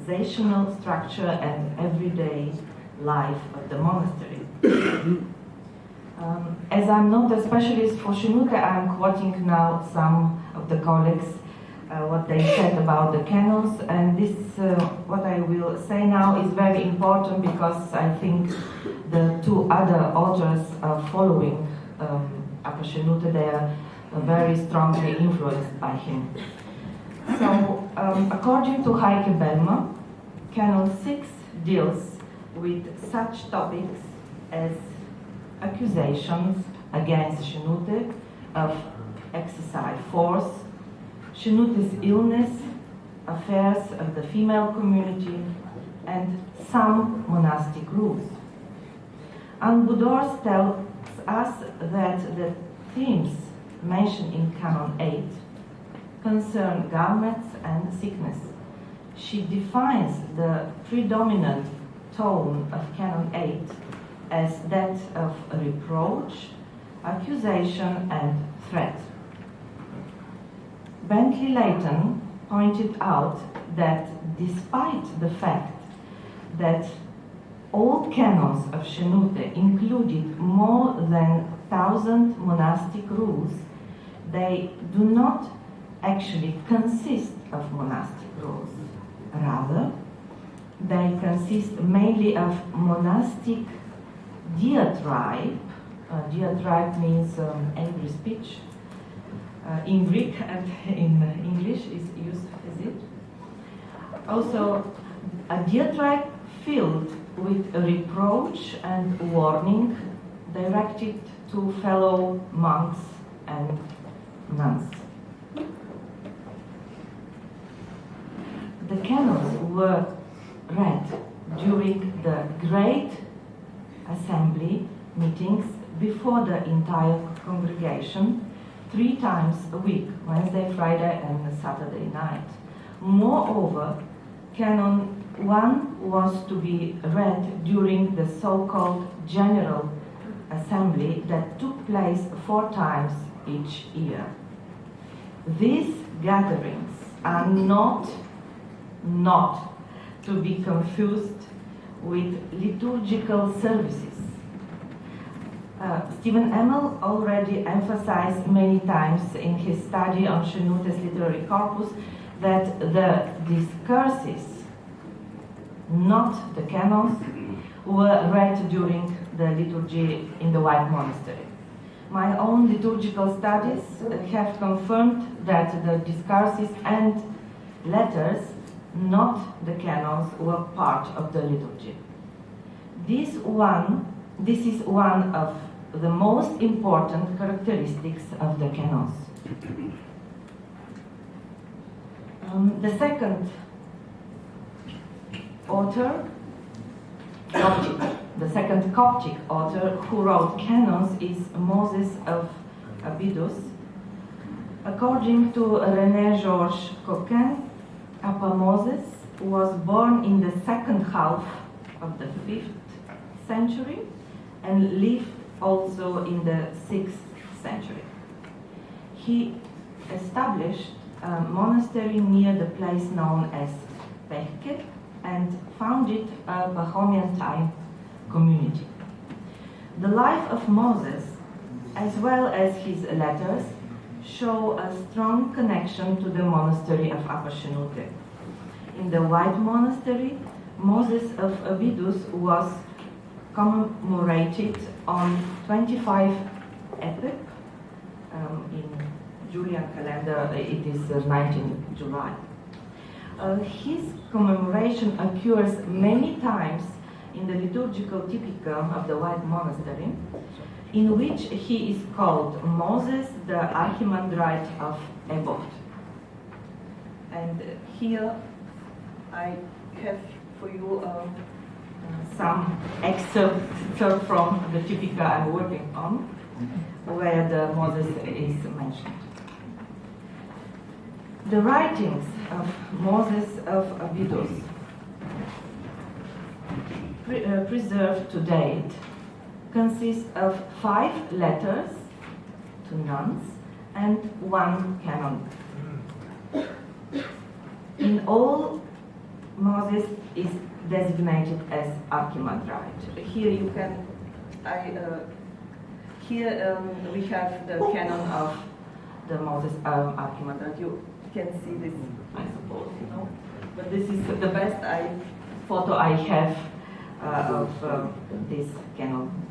organizational structure and everyday life of the monastery. As I'm not a specialist for Shenute, I'm quoting now some of the colleagues, what they said about the canons, and this, what I will say now is very important because I think the two other authors are following Apa Shenute. They are very strongly influenced by him. So, according to Heike Bellmer, Canon 6 deals with such topics as accusations against Shenute of exercise force, Shenute's illness, affairs of the female community, and some monastic rules. And Budors tells us that the themes mentioned in Canon 8 concern garments and sickness. She defines the predominant tone of Canon 8 as that of reproach, accusation, and threat. Bentley Layton pointed out that despite the fact that all canons of Shenute included more than 1,000 monastic rules, they do not actually consist of monastic rules. Rather, they consist mainly of monastic diatribe. Diatribe means angry speech. In Greek and in English is used as it. Also, a diatribe filled with reproach and warning directed to fellow monks and nuns. The canons were read during the Great Assembly meetings before the entire congregation 3 times a week, Wednesday, Friday, and Saturday night. Moreover, Canon 1 was to be read during the so-called General Assembly that took place 4 times each year. These gatherings are not to be confused with liturgical services. Stephen Emmel already emphasized many times in his study on Shenute's literary corpus that the discourses, not the canons, were read during the liturgy in the White Monastery. My own liturgical studies have confirmed that the discourses and letters, not the canons, were part of the liturgy. This is one of the most important characteristics of the canons. The second author, the second Coptic author who wrote canons is Moses of Abydos. According to René Georges Coquin, Apa Moses was born in the second half of the 5th century and lived also in the 6th century. He established a monastery near the place known as Pechke and founded a Pahomyantine community. The life of Moses, as well as his letters, show a strong connection to the monastery of Apa Shenute. In the White Monastery, Moses of Abydos was commemorated on 25 Epic. In Julian calendar, it is 19 July. His commemoration occurs many times in the liturgical typicum of the White Monastery, in which he is called Moses, the Archimandrite of Ebot. And here I have for you some excerpts from the typica I'm working on, where the Moses is mentioned. The writings of Moses of Abydos, preserved to date, consist of 5 letters to nuns and 1 canon. In all, Moses is designated as Archimandrite. Here you can, we have the canon of the Moses Archimandrite. You can see this, I suppose, you know. But this is the best photo I have of this canon.